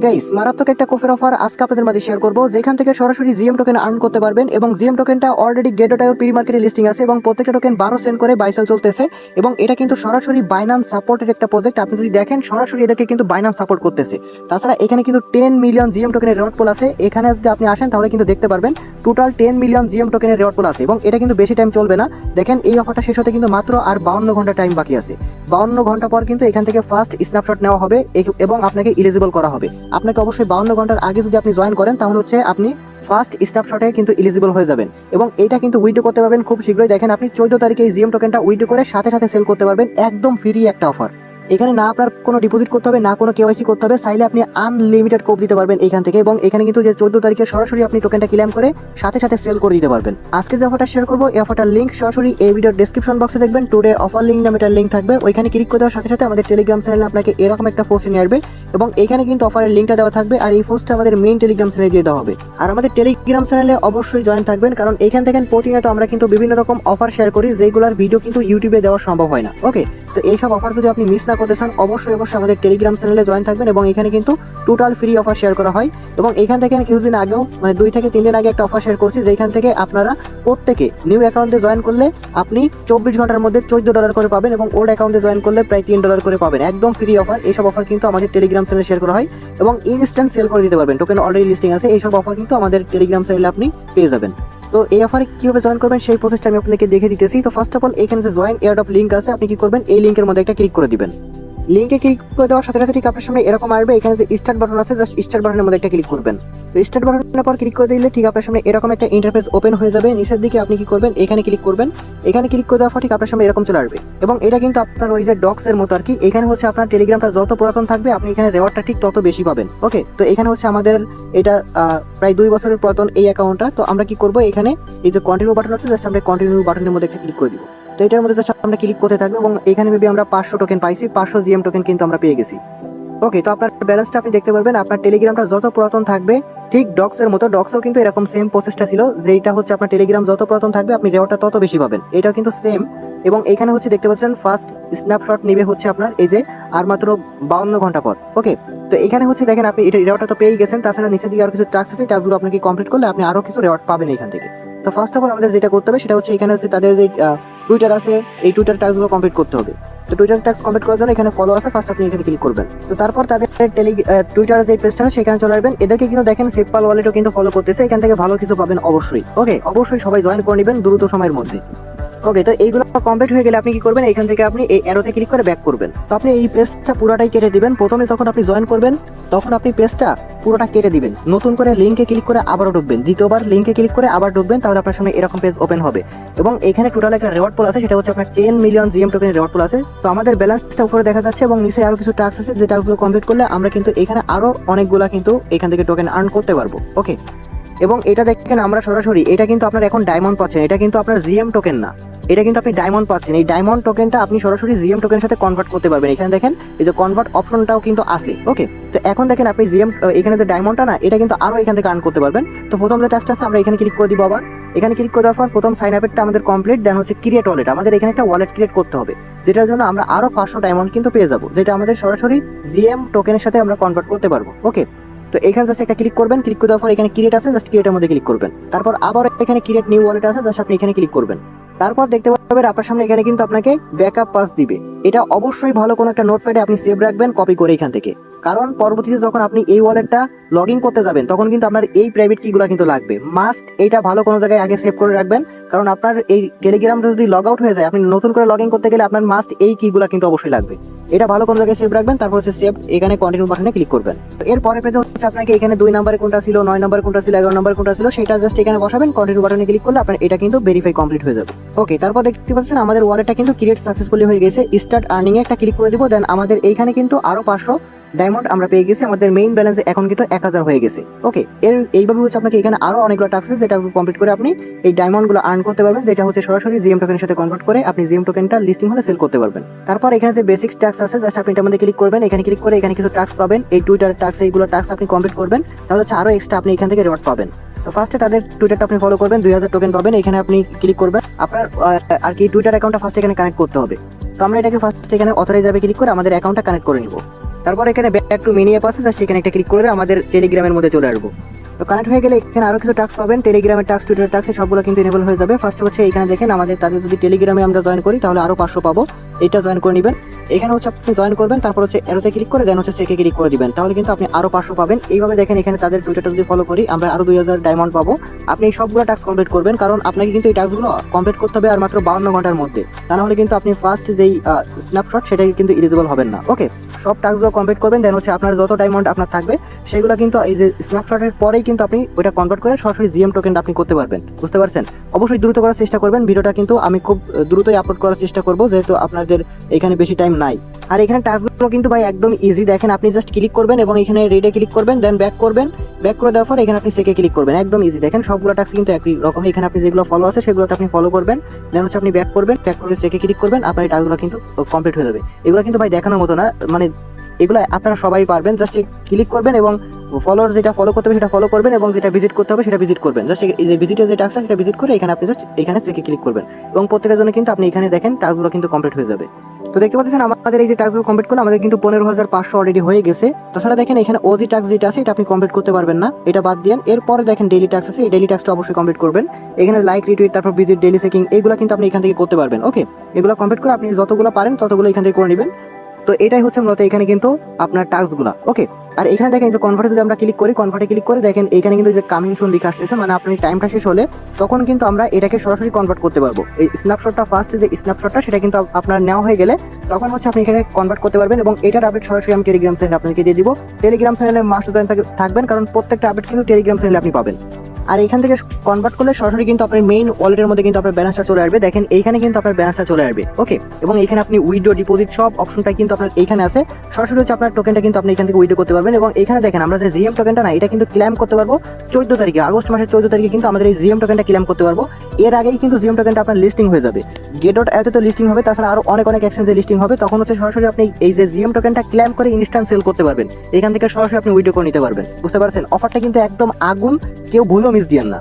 Guys, মারাত্মক একটা কোফের offer আজকে আপনাদের মাঝে শেয়ার করব, যেখান থেকে সরাসরি জিএম টোকেন আর্ন করতে পারবেন। এবং জিএম টোকেনটা অলরেডি গেট.io প্রি মার্কেটে লিস্টিং আছে এবং প্রত্যেকটা টোকেন 12 সেন্ট করে বাই সেল চলতেছে। এবং এটা কিন্তু সরাসরি বাইন্যান্স সাপোর্টেড একটা প্রজেক্ট। আপনি যদি দেখেন সরাসরি এদেরকে কিন্তু বাইন্যান্স সাপোর্ট করতেছে। তাছাড়া এখানে কিন্তু 10 মিলিয়ন জিএম টোকেনের রিওয়ার্ড পুল আছে। এখানে যদি আপনি আসেন তাহলে কিন্তু দেখতে পারবেন টোটাল 10 মিলিয়ন জিএম টোকেনের রিওয়ার্ড পুল আছে। এবং এটা কিন্তু বেশি টাইম চলবে না। দেখেন এই অফারটা শেষ হতে কিন্তু মাত্র আর 52 ঘন্টা টাইম বাকি আছে। 52 ঘন্টা পর কিন্তু এখান থেকে ফার্স্ট স্ন্যাপশট নেওয়া হবে এবং আপনাকে এলিজিবল করা হবে। আপনাকে অবশ্যই 52 ঘন্টার আগে যদি আপনি জয়েন করেন তাহলে হচ্ছে আপনি ফার্স্ট স্ন্যাপশটে কিন্তু এলিজিবল হয়ে যাবেন। এবং এটা কিন্তু উইথড্র করতে পারবেন খুব শীঘ্রই। দেখেন আপনি 14 তারিখে এই জিএম টোকেনটা উইথড্র করে সাথে সাথে সেল করতে পারবেন, একদম ফ্রি একটা অফার। এখানে না আপনার কোনো ডিপোজিট করতে হবে, না কোনো কেওয়াইসি করতে হবে। চাইলে আপনি আনলিমিটেড কোপ দিতে পারবেন এখান থেকে। এবং এখানে কিন্তু যে 14 তারিখে সরাসরি আপনি টোকেনটা ক্লেম করে সাথে সাথে সেল করে দিতে পারবেন। আজকে যে অফারটা শেয়ার করবো এই অফারটার লিঙ্ক সরাসরি এই ভিডিওর ডেসক্রিপশন বক্সে দেখবেন। টুডে অফার লিঙ্ক নামে একটা লিঙ্ক থাকবে, ওইখানে ক্লিক করে দেওয়ার সাথে সাথে আমাদের টেলিগ্রাম চ্যানেলে আপনাকে এরকম একটা পোস্ট নিয়ে আসবে এবং এখানে কিন্তু অফারের লিঙ্কটা দেওয়া থাকবে। আর এই পোস্টটা আমাদের মেইন টেলিগ্রাম চ্যানেলে দিয়ে দেওয়া হবে। আর আমাদের টেলিগ্রাম চ্যানেলে অবশ্যই জয়েন থাকবেন, কারণ এখান থেকে প্রতিনিয়ত আমরা কিন্তু বিভিন্ন রকম অফার শেয়ার করি যেগুলোর ভিডিও কিন্তু ইউটিউবে দেওয়া সম্ভব হয় না। ওকে, তো এইসব অফার যদি আপনি মিস না করতে চান অবশ্যই আমাদের টেলিগ্রাম চ্যানেলে জয়েন থাকবেন। এবং এখানে কিন্তু টোটাল ফ্রি অফার শেয়ার করা হয়। এবং এখান থেকে কিছুদিন আগেও 2 থেকে 3 দিন আগে একটা অফার শেয়ার করছি, যেখান থেকে আপনারা প্রত্যেকে নিউ অ্যাকাউন্টে জয়েন করলে আপনি 24 ঘন্টার মধ্যে $14 করে পাবেন এবং ওল্ড অ্যাকাউন্টে জয়েন করলে প্রায় $3 করে পাবেন, একদম ফ্রি অফার। এইসব অফার কিন্তু আমাদের টেলিগ্রাম চ্যানেলে শেয়ার করা হয় এবং ইনস্ট্যান্ট সেল করে দিতে পারবেন। টোকেন অলরেডি লিস্টিং আছে, এইসব অফার কিন্তু আমাদের টেলিগ্রাম চ্যানেলে আপনি পেয়ে যাবেন। তো এই অফারে কিভাবে জয়েন করবেন সেই প্রসেসটা আমি আপনাকে দেখে দিতেছি। তো ফার্স্ট অফ অল এখানে যে জয়েন এয়ারড্রপ লিঙ্ক আছে, আপনি কি করবেন, এই লিঙ্কের মধ্যে একটা ক্লিক করে দিবেন। লিঙ্কে ক্লিক করে দেওয়ার সাথে সাথে ঠিক আপনার সামনে এরকম আসবে। এখানে যে স্টার্ট বাটন আছে, জাস্ট স্টার্ট বাটনের মধ্যে একটা ক্লিক করবেন। তো স্টার্ট বাটনের পর ক্লিক করে দিলে ঠিক আপনার সামনে এরকম একটা ইন্টারফেস ওপেন হয়ে যাবে। নিচের দিকে আপনি কি করবেন, এখানে ক্লিক করবেন। এখানে ক্লিক করে দেওয়ার পর ঠিক আপনার সামনে এরকম চলে আসবে। এবং এটা কিন্তু আপনার ওই যে ডক্স এর মতো আর কি। এখানে হচ্ছে আপনার টেলিগ্রামটা যত পুরাতন থাকবে আপনি এখানে রেওয়ার্ডটা ঠিক তত বেশি পাবেন। ওকে, তো এখানে হচ্ছে আমাদের এটা প্রায় 2 বছরের পুরাতন এই অ্যাকাউন্টটা। তো আমরা কি করব, এখানে এই যে কন্টিনিউ বাটন আছে, জাস্ট আমরা কন্টিনিউ বাটনের মধ্যে একটা ক্লিক করে দিব। তো এটার মধ্যে জাস্ট আমরা ক্লিক করতে থাকবো এবং এখানে মেবি আমরা 500 টোকেন পাইছি, 500 জিএম টোকেন কিন্তু আমরা পেয়ে গেছি। ওকে, তো আপনার ব্যালেন্সটা আপনি দেখতে পারবেন। আপনার টেলিগ্রামটা যত পুরাতন থাকবে ঠিক ডক্স এর মতো, ডক্সও কিন্তু এরকম সেম প্রসেসটা ছিল, যেটা হচ্ছে আপনার টেলিগ্রাম যত পুরাতন থাকবে আপনি রেওয়ার্ডটা তত বেশি পাবেন। এটাও কিন্তু সেম। এবং এখানে হচ্ছে দেখতে পাচ্ছেন ফার্স্ট স্ন্যাপশট নেবে হচ্ছে আপনার এই যে আর মাত্র 52 ঘন্টা পর। ওকে, তো এখানে হচ্ছে দেখেন আপনি এটা রেওয়ার্ডটা তো পেয়ে গেছেন। তাছাড়া নিচের দিকে আরো কিছু টাস্ক আছে, টাস্কগুলো আপনাকে কমপ্লিট করলে আপনি আরো কিছু রেওয়ার্ড পাবেন এখান থেকে। তো ফার্স্ট অফ অল আমাদের যেটা করতে হবে সেটা হচ্ছে এখানে হচ্ছে তাদের যে টুইটার আছে, এই টুইটার টাস্কগুলো কমপ্লিট করতে হবে। তো টুইটার টাস্ক কমপ্লিট করার জন্য এখানে ফলো আছে, ফার্স্ট আপনি এখানে ক্লিক করবেন। তো তারপর তাদের টুইটারের যে পেজটা আছে সেখানে চলে আসবেন। এদেরকে কিন্তু দেখেন সেফপাল ওয়ালেটও কিন্তু ফলো করতেছে, এখান থেকে ভালো কিছু পাবেন অবশ্যই। ওকে, অবশ্যই সবাই জয়েন করে নেবেন দ্রুত সময়ের মধ্যে। ওকে, তো এইগুলো কমপ্লিট হয়ে গেলে আপনি কি করবেন, এখান থেকে আপনি এই অ্যারোতে ক্লিক করে ব্যাক করবেন। তো আপনি এই পেজটা পুরোটাই কেটে দিবেন। প্রথমে যখন আপনি জয়েন করবেন তখন আপনি পেজটা পুরোটা কেটে দিবেন, নতুন করে লিঙ্কে ক্লিক করে আবারও ঢুকবেন, দ্বিতীয়বার লিঙ্কে ক্লিক করে আবার ঢুকবেন, তাহলে আপনার সামনে এরকম পেজ ওপেন হবে। এবং এখানে টোটাল একটা রিওয়ার্ড পুল আছে, সেটা হচ্ছে আপনার 10 মিলিয়ন জিএম টোকেনের রিওয়ার্ড পুল আছে। তো আমাদের ব্যালেন্সটা উপরে দেখা যাচ্ছে এবং নিচে আরো কিছু টাস্ক আছে, যে টাস্কগুলো কমপ্লিট করলে আমরা কিন্তু এখানে আরো অনেকগুলা কিন্তু এখান থেকে টোকেন আর্ন করতে পারবো। ওকে, এবং এটা দেখেন আমরা সরাসরি এটা কিন্তু আপনার এখন ডায়মন্ড পাচ্ছেন, এটা কিন্তু আপনার জিএম টোকেন না, এটা কিন্তু আপনি ডায়মন্ড পাচ্ছেন। এই ডায়মন্ড টোকেনটা আপনি সরাসরি জিএম টোকেনের সাথে কনভার্ট করতে পারবেন। এখানে দেখেন এই যে কনভার্ট অপশনটাও কিন্তু আছে। ওকে, তো এখন দেখেন আপনি জিএম এখানে যে ডায়মন্ডটা না, এটা কিন্তু আরো এখান থেকে আর্ন করতে পারবেন। তো প্রথম যে টাস্কটা আছে আমরা এখানে ক্লিক করে দিব। আবার এখানে ক্লিক করে দেওয়ার পর প্রথম সাইন আপেরটা আমাদের কমপ্লিট, দেন হচ্ছে ক্রিয়েট ওয়ালেট। আমাদের এখানে একটা ওয়ালেট ক্রিয়েট করতে হবে, যেটার জন্য আমরা আরো 500 ডায়মন্ড কিন্তু পেয়ে যাবো, যেটা আমাদের সরাসরি জিএম টোকেনের সাথে আমরা কনভার্ট করতে পারবো। ওকে, তো এখানে জাস্ট একটা ক্লিক করবেন, ক্লিক করে দেওয়ার পর এখানে ক্রিয়েট আছে, জাস্ট ক্রিয়েটের মধ্যে ক্লিক করবেন। তারপর আবার এখানে ক্রিয়েট নিউ ওয়ালেট আছে, জাস্ট আপনি এখানে ক্লিক করবেন। তারপর দেখতে পাবেন আপনার সামনে এখানে কিন্তু আপনাকে ব্যাকআপ পাস দিবে। এটা অবশ্যই ভালো কোনো একটা নোটপ্যাডে আপনি সেভ রাখবেন কপি করে এখান থেকে, কারণ পরবর্তীতে যখন আপনি এই ওয়ালেটটা লগ ইন করতে যাবেন তখন কিন্তু আপনার এই প্রাইভেট কিগুলো কিন্তু লাগবে। মাস্ট এইটা ভালো কোনো জায়গায় আগে সেভ করে রাখবেন, কারণ আপনার এই টেলিগ্রামটা যদি লগ আউট হয়ে যায় আপনি নতুন করে লগ ইন করতে গেলে আপনার মাস্ট এই কিগুলো কিন্তু অবশ্যই লাগবে। এটা ভালো কোনো জায়গায় সেভ রাখবেন। তারপর হচ্ছে সেভ, এখানে কন্টিনিউ বাটনে ক্লিক করবেন। তো এর পরের পেজে হচ্ছে আপনাকে এখানে 2 নম্বরে কোনটা ছিল, 9 নম্বরে কোনটা ছিল, 11 নম্বরে কোনটা ছিল সেটা জাস্ট এখানে বসাবেন। কন্টিনিউ বাটনে ক্লিক করলে আপনার এটা কিন্তু ভেরিফাই কমপ্লিট হয়ে যাবে। ওকে, তারপর দেখতে পাচ্ছেন আমাদের ওয়ালেটটা কিন্তু ক্রিয়েট সাকসেসফুলি হয়ে গেছে। স্টার্ট আর্নিং এ একটা ক্লিক করে দিব, দেন আমাদের এইখানে কিন্তু আরো 500 ডায়মন্ড আমরা পেয়ে গেছি। আমাদের মেইন ব্যালেন্স এখন কিন্তু 1000 হয়ে গেছে। ওকে, এইভাবে হচ্ছে আপনাকে এখানে আরো অনেকগুলো টাস্ক আছে, যেটা কমপ্লিট করে আপনি এই ডায়মন্ডগুলো আর্ন করতে পারবেন, যেটা হচ্ছে সরাসরি জিএম টোকেনের সাথে কনভার্ট করে আপনি জিএম টোকেনটা লিস্টিং হলে সেল করতে পারবেন। তারপর এখানে যে বেসিক্স টাস্ক আছে, জাস্ট আপনি এটার মধ্যে ক্লিক করবেন। এখানে ক্লিক করে এখানে কিছু টাস্ক পাবেন, এই টুইটার টাস্ক, এইগুলো টাস্ক আপনি কমপ্লিট করবেন, তাহলে হচ্ছে আরো এক্সট্রা আপনি এখান থেকে রিওয়ার্ড পাবেন। তো ফার্স্টে তাদের টুইটারটা আপনি ফলো করবেন, 2000 টোকেন পাবেন। এখানে আপনি ক্লিক করবেন, আপনার আর কি টুইটার অ্যাকাউন্টটা ফার্স্ট এখানে কানেক্ট করতে হবে। তো আমরা এটাকে ফার্স্ট এখানে অথরাইজ যাবে ক্লিক করে আমাদের অ্যাকাউন্টটা কানেক্ট করে নিব। তারপর এখানে ব্যাক টু মেনু অ্যাপ আছে, জাস্ট এখানে একটা ক্লিক করে আমাদের টেলিগ্রামের মধ্যে চলে আসবো। তো কানেক্ট হয়ে গেলে এখানে আরো কিছু টাস্ক পাবেন, টেলিগ্রামের টাস্ক, টুইটারের টাস্ক, সবগুলো কিন্তু এনেবল হয়ে যাবে। ফার্স্ট হচ্ছে এখানে দেখেন আমাদের তাদের যদি টেলিগ্রামে আমরা জয়েন করি তাহলে আরো 500 পাবো, এটা জয়েন করে নেবেন। এখানে হচ্ছে আপনি জয়েন করবেন, তারপর হচ্ছে এরোতে ক্লিক করে দেন হচ্ছে সেকে ক্লিক করে দিবেন, তাহলে কিন্তু আপনি আরো 500 পাবেন। এইভাবে দেখেন এখানে তাদের টুইটারটা যদি ফলো করি আমরা আরো 2000 ডায়মন্ড পাবো। আপনি এই সবগুলো টাস্ক কমপ্লিট করবেন, কারণ আপনাকে কিন্তু এই টাস্কগুলো কমপ্লিট করতে হবে আর মাত্র 52 ঘন্টার মধ্যে, তা নাহলে কিন্তু আপনি ফার্স্ট যেই স্ন্যাপশট সেটাই কিন্তু এলিজিবল হবেন না। ওকে, সব টাস্কগুলো কমপ্লিট করবেন, দেন হচ্ছে আপনার যত ডায়মন্ড আপনার থাকবে সেগুলো কিন্তু এই যে স্ন্যাপশটের পরেই কিন্তু আপনি ওইটা কনভার্ট করে সরাসরি জিএম টোকেনটা আপনি করতে পারবেন। বুঝতে পারছেন? অবশ্যই দ্রুত করার চেষ্টা করবেন, ভিডিওটা কিন্তু আমি খুব দ্রুতই আপলোড করার চেষ্টা করব, যেহেতু আপনাদের এখানে বেশি টাইম নাই। আর এখানে টাস্কগুলো কিন্তু ভাই একদম ইজি, দেখেন আপনি জাস্ট ক্লিক করবেন এবং এখানে রেডে ক্লিক করবেন, দেন ব্যাক করবেন, ব্যাক করে দেওয়ার পর এখানে আপনি সেকে ক্লিক করবেন, একদম ইজি। দেখেন সবগুলো টাস্ক কিন্তু একই রকম, এখানে আপনি যেগুলো ফলো আছে সেগুলোতে আপনি ফলো করবেন, দেন হচ্ছে আপনি ব্যাক করবেন, ব্যাক করে সেকে ক্লিক করবেন, আপনার এই টাস্কগুলো কিন্তু কমপ্লিট হয়ে যাবে। এগুলো কিন্তু ভাই দেখানোর মতো না, মানে এগুলো আপনারা সবাই পারবেন, জাস্ট ক্লিক করবেন এবং ফলোয়ার যেটা ফলো করতে হবে সেটা ফলো করবেন এবং যেটা ভিজিট করতে হবে সেটা ভিজিট করবেন। জাস্ট এই যে ভিজিটের যে টাস্কটা সেটা ভিজিট করে এখানে আপনি জাস্ট এখানে সেকে ক্লিক করবেন এবং প্রত্যেকের জন্য কিন্তু আপনি এখানে দেখেন টাস্কগুলো কিন্তু কমপ্লিট হয়ে যাবে। তো দেখতে পাচ্ছেন আমাদের এই যে টাস্কগুলো কমপ্লিট করলে আমাদের কিন্তু 15,500 অলরেডি হয়ে গেছে। তাছাড়া দেখেন এখানে ওজি টাস্ক যেটা আছে এটা আপনি কমপ্লিট করতে পারবেন না, এটা বাদ দিন। এরপরে দেখেন ডেইলি টাস্ক আছে, এই ডেইলি টাস্কটা অবশ্যই কমপ্লিট করবেন। এখানে লাইক, রিটুইট, তারপর ভিজিট, ডেইলি চেকিং, এগুলো কিন্তু আপনি এখান থেকে করতে পারবেন। ওকে, এগুলো কমপ্লিট করে আপনি যতগুলো পারেন ততগুলো এখান থেকে করে নেবেন। তো এটাই হচ্ছে মূলত এখানে কিন্তু আপনার টাস্কগুলো। ওকে, আর এখানে দেখেন যে কনভার্টে যদি আমরা ক্লিক করি, কনভার্টে ক্লিক করে দেখেন এখানে কিন্তু যে কামিং সুন লেখা আসতেছে, মানে আপনার টাইমটা শেষ হলে তখন কিন্তু আমরা এটাকে সরাসরি কনভার্ট করতে পারবো। এই স্ন্যাপশটটা ফার্স্ট যে স্ন্যাপশটটা সেটা কিন্তু আপনার নেওয়া হয়ে গেলে তখন হচ্ছে আপনি এখানে কনভার্ট করতে পারবেন এবং এটার আপডেট সরাসরি আমি টেলিগ্রাম চ্যানেলে আপনাকে দিয়ে দিব। টেলিগ্রাম চ্যানেলে মাস্ট জয়েন থাকবেন, কারণ প্রত্যেকটা আপডেট কিন্তু টেলিগ্রাম চ্যানেলে আপনি পাবেন। আর এখান থেকে কনভার্ট করলে সরাসরি কিন্তু আপনার মেইন ওয়ালেটের মধ্যে কিন্তু আপনার ব্যালেন্সটা চলে আসবে। দেখেন এইখানে কিন্তু আপনার ব্যালেন্সটা চলে আসবে। ওকে, এবং এখানে আপনি উইথড্র, ডিপোজিট সব অপশনটা কিন্তু আপনার এইখানে আছে। সরাসরি হচ্ছে আপনার টোকেনটা কিন্তু আপনি এখান থেকে উইথড্র করতে পারবেন এবং এখানে দেখেন আমরা যে জিএম টোকেনটা না এটা কিন্তু ক্লেম করতে পারবো 14 তারিখে, আগস্ট মাসের 14 তারিখে কিন্তু আমাদের এই জিএম টোকেনটা ক্লেম করতে পারবো। এর আগেই কিন্তু জিএম টোকেনটা আপনার লিস্টিং হয়ে যাবে, get.io তো লিস্টিং হবে, তাছাড়া আরো অনেক এক্সচেঞ্জে লিস্টিং হবে। তখন হচ্ছে সরাসরি আপনি এই যে জিএম টোকেনটা ক্লেম করে ইনস্ট্যান্ট সেল করতে পারবেন, এখান থেকে সরাসরি আপনি উইথড্র করে নিতে পারবেন। বুঝতে পারছেন? অফারটা কিন্তু একদম আগুন, কেউ ভুলেও মিস দিয়েন না।